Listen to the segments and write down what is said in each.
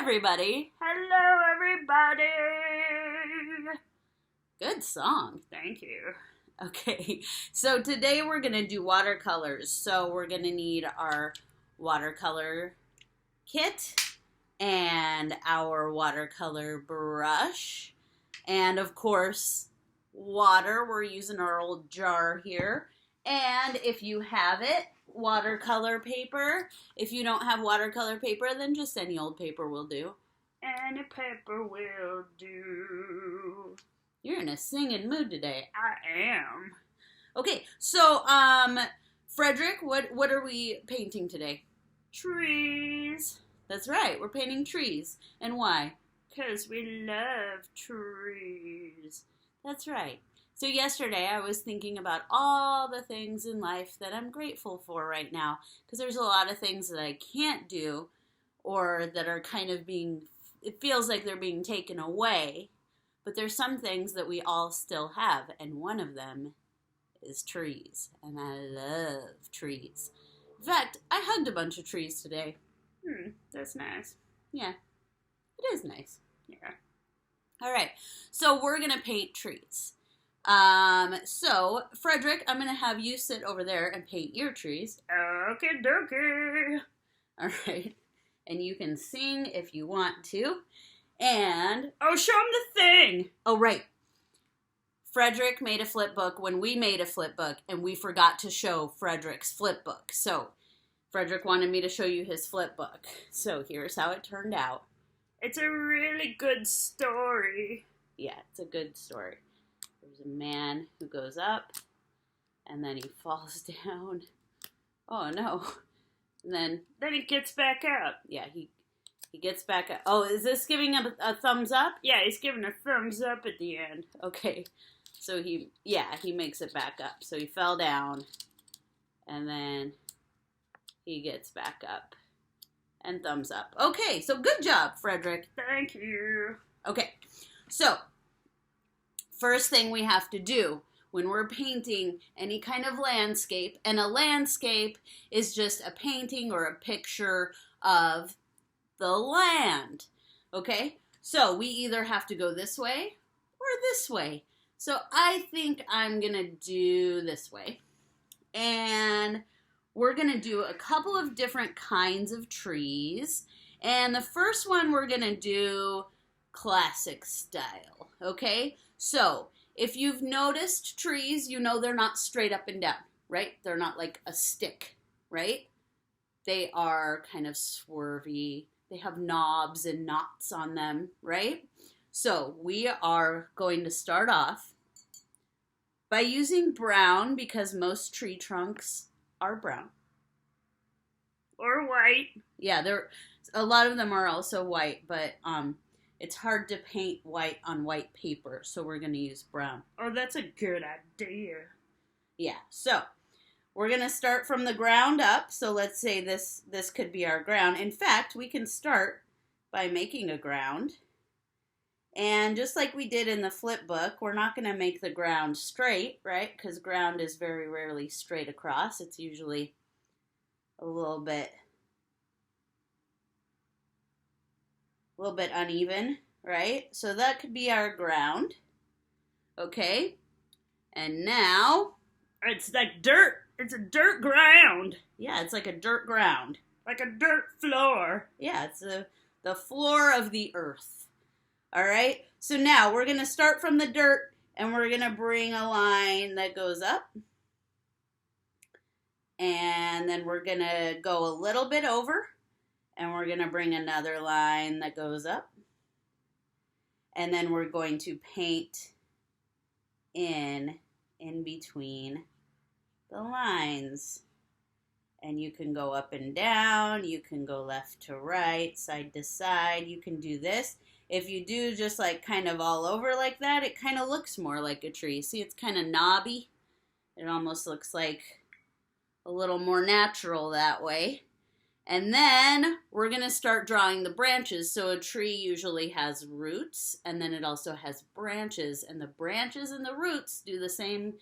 everybody. Hello, everybody. Good song. Thank you. Okay, so today we're going to do watercolors. So we're going to need our watercolor kit and our watercolor brush. And of course, water. We're using our old jar here. And if you have it, watercolor paper. If you don't have watercolor paper, then just any old paper will do. Any paper will do. You're in a singing mood today. I am. Okay, so, Fredrick, what are we painting today? Trees. That's right, we're painting trees. And why? 'Cause we love trees. That's right. So yesterday I was thinking about all the things in life that I'm grateful for right now. Because there's a lot of things that I can't do or that are kind of it feels like they're being taken away. But there's some things that we all still have. And one of them is trees. And I love trees. In fact, I hugged a bunch of trees today. That's nice. Yeah, it is nice. Yeah. All right, so we're going to paint trees. So, Fredrick, I'm going to have you sit over there and paint your trees. Okie dokie. All right. And you can sing if you want to. And, oh, show him the thing. Oh, right. Fredrick made a flipbook when we made a flipbook, and we forgot to show Fredrick's flipbook. So, Fredrick wanted me to show you his flipbook. So, here's how it turned out. It's a really good story. Yeah, it's a good story. There's a man who goes up, and then he falls down. Oh, no. And then he gets back up. Yeah, he gets back up. Oh, is this giving him a thumbs up? Yeah, he's giving a thumbs up at the end. Okay. So he makes it back up. So he fell down, and then he gets back up. And thumbs up. Okay, so good job, Fredrick. Thank you. Okay, so first thing we have to do when we're painting any kind of landscape, and a landscape is just a painting or a picture of the land, okay? So we either have to go this way or this way. So I think I'm going to do this way. And we're going to do a couple of different kinds of trees. And the first one we're going to do classic style, okay? So, if you've noticed trees, you know they're not straight up and down, right? They're not like a stick, right? They are kind of swervy. They have knobs and knots on them, right? So, we are going to start off by using brown because most tree trunks are brown. Or white. Yeah, a lot of them are also white, but it's hard to paint white on white paper, so we're going to use brown. Oh, that's a good idea. Yeah, so we're going to start from the ground up. So let's say this could be our ground. In fact, we can start by making a ground. And just like we did in the flip book, we're not going to make the ground straight, right? Because ground is very rarely straight across. It's usually a little bit uneven, right? So that could be our ground. Okay. And now it's like dirt. It's a dirt ground. Yeah, it's like a dirt ground. Like a dirt floor. Yeah, it's the floor of the earth. All right, so now we're going to start from the dirt, and we're going to bring a line that goes up. And then we're going to go a little bit over, and we're going to bring another line that goes up. And then we're going to paint in between the lines. And you can go up and down, you can go left to right, side to side, you can do this. If you do just like kind of all over like that, it kind of looks more like a tree. See, it's kind of knobby. It almost looks like a little more natural that way. And then we're going to start drawing the branches. So a tree usually has roots, and then it also has branches. And the branches and the roots do the same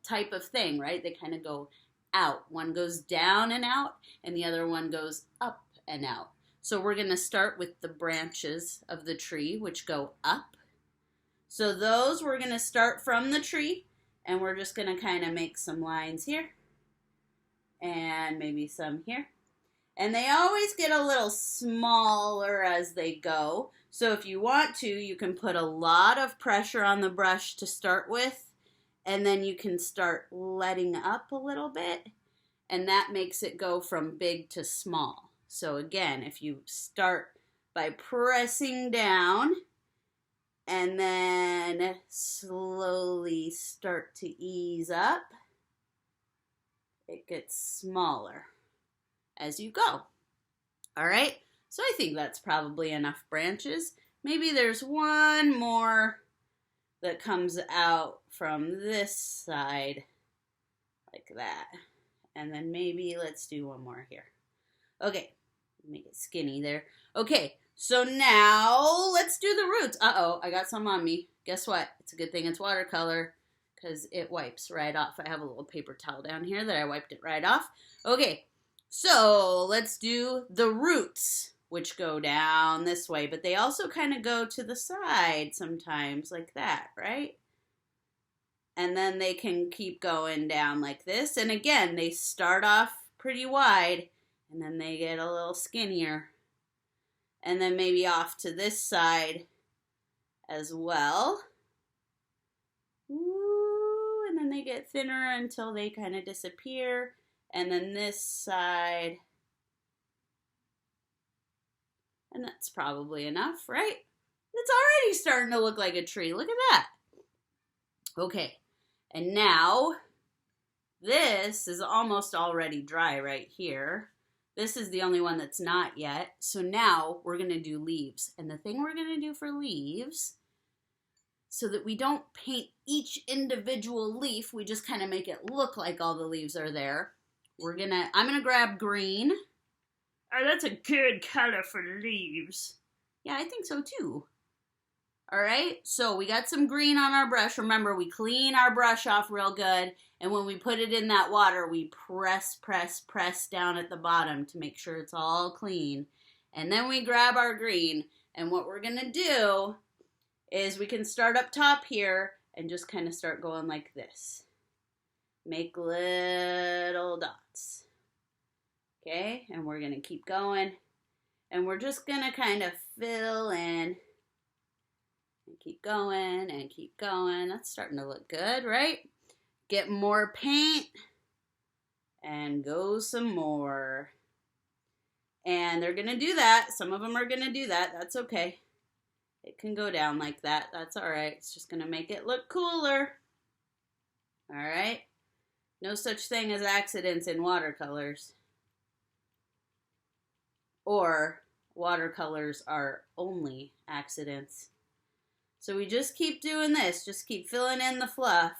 type of thing, right? They kind of go out. One goes down and out, and the other one goes up and out. So we're going to start with the branches of the tree, which go up. So those we're going to start from the tree, and we're just going to kind of make some lines here, and maybe some here. And they always get a little smaller as they go. So if you want to, you can put a lot of pressure on the brush to start with, and then you can start letting up a little bit, and that makes it go from big to small. So again, if you start by pressing down and then slowly start to ease up, it gets smaller as you go. All right, so I think that's probably enough branches. Maybe there's one more that comes out from this side like that. And then maybe let's do one more here. Okay, make it skinny there. Okay, so now let's do the roots. Uh-oh, I got some on me. Guess what? It's a good thing it's watercolor because it wipes right off. I have a little paper towel down here that I wiped it right off. Okay, so let's do the roots, which go down this way, but they also kind of go to the side sometimes like that, right? And then they can keep going down like this. And again, they start off pretty wide, and then they get a little skinnier. And then maybe off to this side as well. Ooh, and then they get thinner until they kind of disappear. And then this side. And that's probably enough, right? It's already starting to look like a tree. Look at that. Okay, and now this is almost already dry right here. This is the only one that's not yet. So now we're going to do leaves. And the thing we're going to do for leaves, so that we don't paint each individual leaf, we just kind of make it look like all the leaves are there. I'm going to grab green. Oh, that's a good color for leaves. Yeah, I think so too. All right, so we got some green on our brush. Remember, we clean our brush off real good, and when we put it in that water, we press down at the bottom to make sure it's all clean. And then we grab our green, and what we're gonna do is we can start up top here and just kind of start going like this. Make little dots. Okay, and we're gonna keep going, and we're just gonna kind of fill in. And keep going and keep going. That's starting to look good, right? Get more paint and go some more. And they're going to do that. Some of them are going to do that. That's okay. It can go down like that. That's all right. It's just going to make it look cooler. All right? No such thing as accidents in watercolors. Or watercolors are only accidents. So we just keep doing this. Just keep filling in the fluff.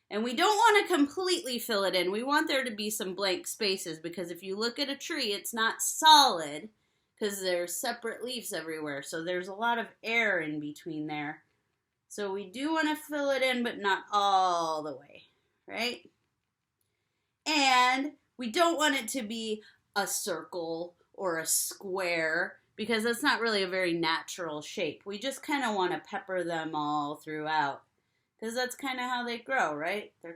And we don't want to completely fill it in. We want there to be some blank spaces, because if you look at a tree, it's not solid because there's separate leaves everywhere. So there's a lot of air in between there. So we do want to fill it in, but not all the way, right? And we don't want it to be a circle or a square, because that's not really a very natural shape. We just kind of want to pepper them all throughout, because that's kind of how they grow, right? They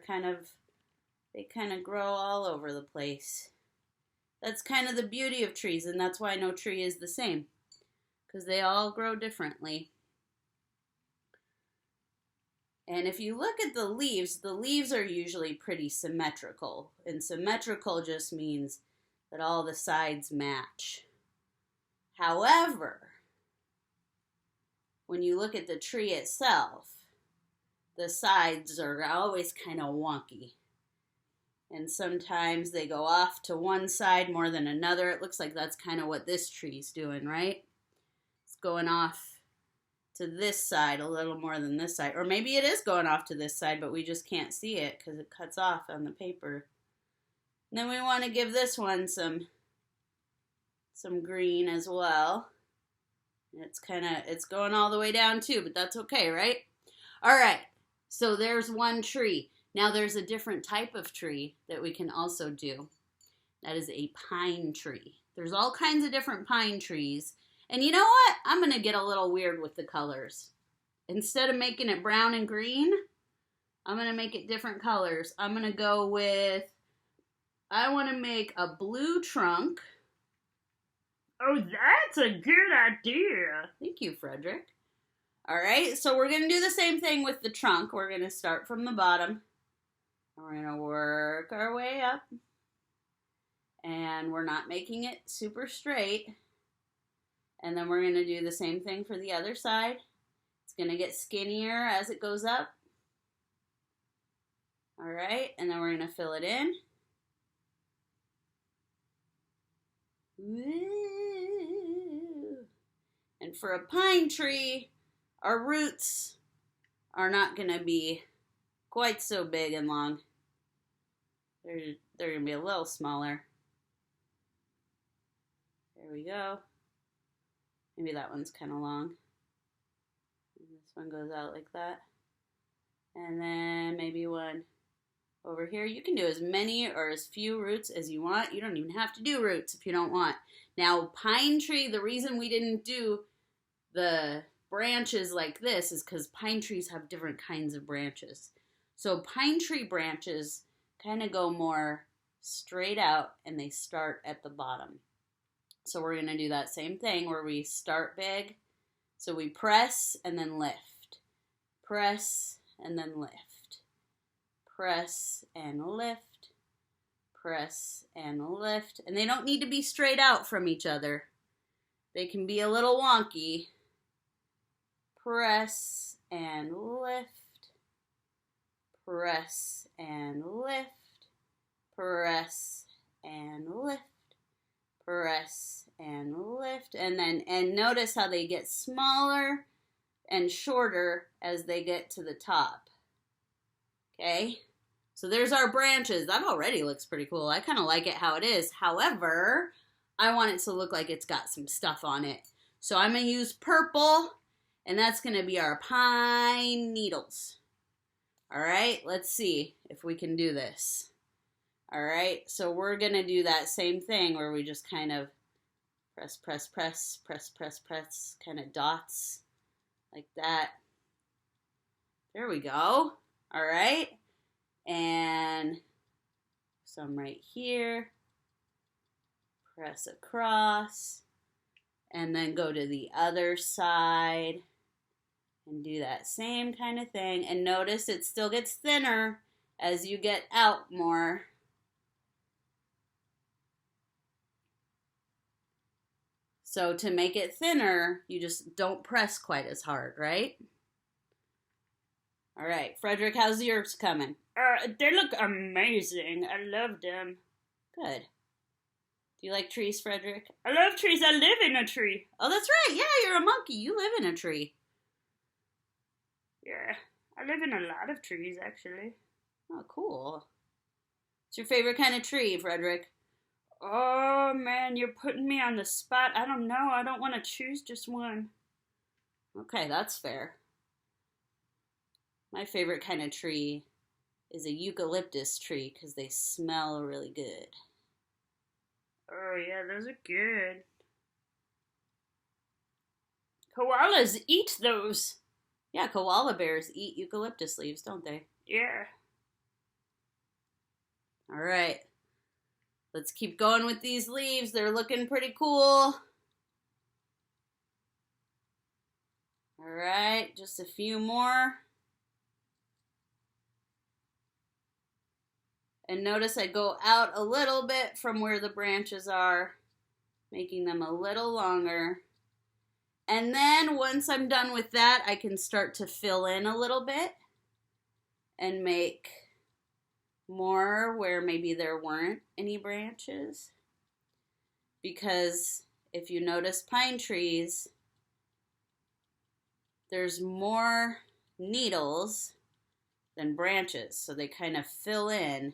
kind of grow all over the place. That's kind of the beauty of trees, and that's why no tree is the same, because they all grow differently. And if you look at the leaves are usually pretty symmetrical, and symmetrical just means that all the sides match. However, when you look at the tree itself, the sides are always kind of wonky. And sometimes they go off to one side more than another. It looks like that's kind of what this tree's doing, right? It's going off to this side a little more than this side. Or maybe it is going off to this side, but we just can't see it because it cuts off on the paper. And then we want to give this one some green as well. It's going all the way down too, but that's okay, right? All right, so there's one tree. Now there's a different type of tree that we can also do. That is a pine tree. There's all kinds of different pine trees. And you know what? I'm going to get a little weird with the colors. Instead of making it brown and green, I'm going to make it different colors. I'm going to go with, I want to make a blue trunk. Oh, that's a good idea. Thank you, Fredrick. All right, so we're going to do the same thing with the trunk. We're going to start from the bottom. We're going to work our way up. And we're not making it super straight. And then we're going to do the same thing for the other side. It's going to get skinnier as it goes up. All right, and then we're going to fill it in. Woo. And for a pine tree, our roots are not going to be quite so big and long. They're going to be a little smaller. There we go. Maybe that one's kind of long. And this one goes out like that. And then maybe one over here. You can do as many or as few roots as you want. You don't even have to do roots if you don't want. Now, pine tree, the reason we didn't do the branches like this is because pine trees have different kinds of branches. So pine tree branches kind of go more straight out and they start at the bottom. So we're going to do that same thing where we start big. So we press and then lift. Press and then lift. Press and lift. Press and lift. And they don't need to be straight out from each other. They can be a little wonky. Press and lift. Press and lift. Press and lift. Press and lift, and notice how they get smaller and shorter as they get to the top. Okay, so there's our branches. That already looks pretty cool. I kind of like it how it is. However, I want it to look like it's got some stuff on it. So I'm going to use purple, and that's going to be our pine needles. All right, let's see if we can do this. All right, so we're going to do that same thing where we just kind of press, press, press, press, press, press, kind of dots like that. There we go. All right, and some right here. Press across, and then go to the other side and do that same kind of thing. And notice it still gets thinner as you get out more. So to make it thinner, you just don't press quite as hard, right? All right, Fredrick, how's yours coming? They look amazing. I love them. Good. Do you like trees, Fredrick? I love trees. I live in a tree. Oh, that's right. Yeah, you're a monkey. You live in a tree. Yeah, I live in a lot of trees, actually. Oh, cool. What's your favorite kind of tree, Fredrick? Oh, man, you're putting me on the spot. I don't know. I don't want to choose just one. Okay, that's fair. My favorite kind of tree is a eucalyptus tree because they smell really good. Oh, yeah, those are good. Koalas eat those. Yeah, koala bears eat eucalyptus leaves, don't they? Yeah. All right. Let's keep going with these leaves. They're looking pretty cool. All right, just a few more. And notice I go out a little bit from where the branches are, making them a little longer. And then once I'm done with that, I can start to fill in a little bit and make more where maybe there weren't any branches. Because if you notice pine trees, there's more needles than branches, so they kind of fill in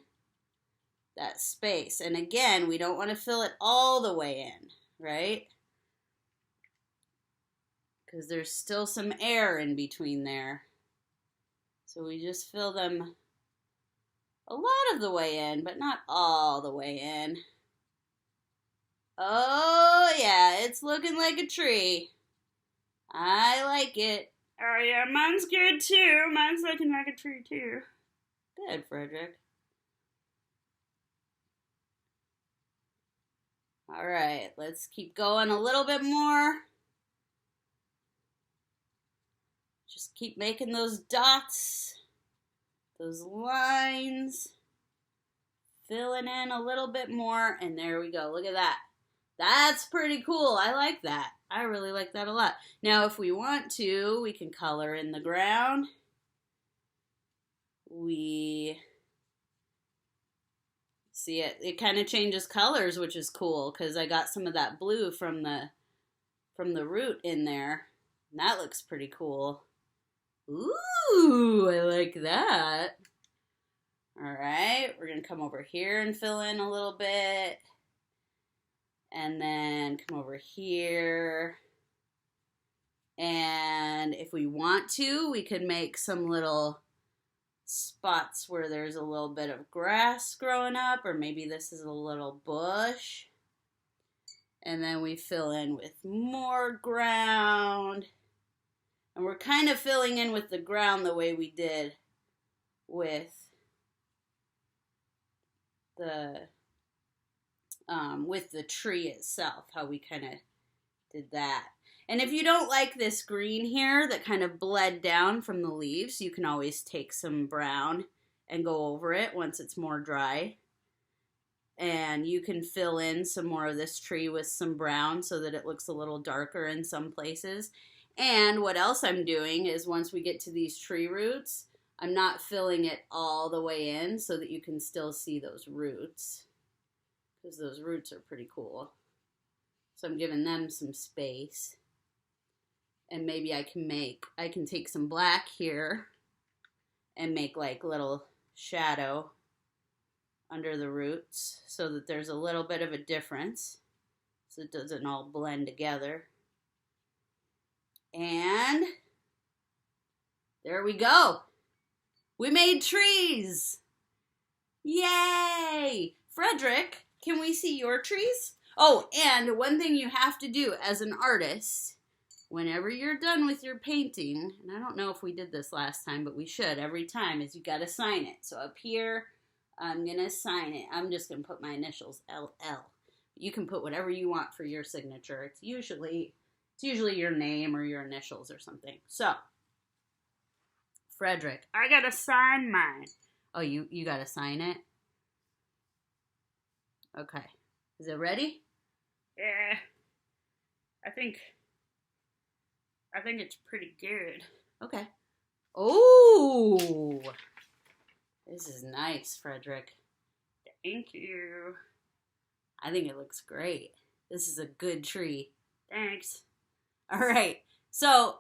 that space. And again, we don't want to fill it all the way in, right? Because there's still some air in between there. So we just fill them a lot of the way in, but not all the way in. Oh, yeah, it's looking like a tree. I like it. Oh, yeah, mine's good, too. Mine's looking like a tree, too. Good, Fredrick. All right, let's keep going a little bit more. Just keep making those dots, those lines, filling in a little bit more, and there we go. Look at that. That's pretty cool. I like that. I really like that a lot. Now, if we want to, we can color in the ground. We see it kind of changes colors, which is cool because I got some of that blue from the root in there. And that looks pretty cool. Ooh, I like that. All right, we're going to come over here and fill in a little bit. And then come over here. And if we want to, we could make some little spots where there's a little bit of grass growing up, or maybe this is a little bush. And then we fill in with more ground. And we're kind of filling in with the ground the way we did with the tree itself, how we kind of did that. And if you don't like this green here that kind of bled down from the leaves, you can always take some brown and go over it once it's more dry. And you can fill in some more of this tree with some brown so that it looks a little darker in some places. And what else I'm doing is once we get to these tree roots, I'm not filling it all the way in so that you can still see those roots. Because those roots are pretty cool. So I'm giving them some space. And maybe I can take some black here and make like little shadow under the roots so that there's a little bit of a difference so it doesn't all blend together. And there we go. We made trees. Yay! Fredrick, can we see your trees? Oh, and one thing you have to do as an artist, whenever you're done with your painting, and I don't know if we did this last time, but we should every time, is you got to sign it. So up here, I'm going to sign it. I'm just going to put my initials, LL. You can put whatever you want for your signature. It's usually your name or your initials or something. So, Fredrick. I gotta sign mine. Oh, you got to sign it? Okay. Is it ready? Yeah. I think it's pretty good. Okay. Oh! This is nice, Fredrick. Thank you. I think it looks great. This is a good tree. Thanks. All right. So,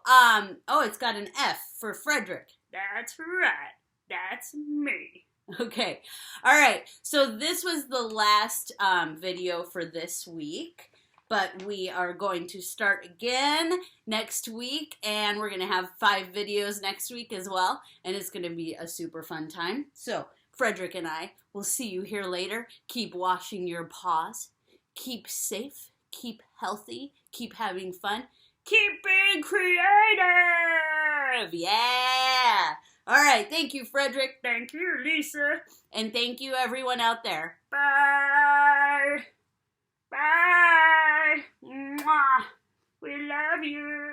it's got an F for Fredrick. That's right. That's me. Okay. All right. So this was the last video for this week, but we are going to start again next week, and we're going to have 5 videos next week as well, and it's going to be a super fun time. So, Fredrick and I will see you here later. Keep washing your paws. Keep safe. Keep healthy. Keep having fun. Keep being creative! Yeah! All right, thank you, Fredrick. Thank you, Lisa. And thank you, everyone out there. Bye! Bye! Mwah! We love you!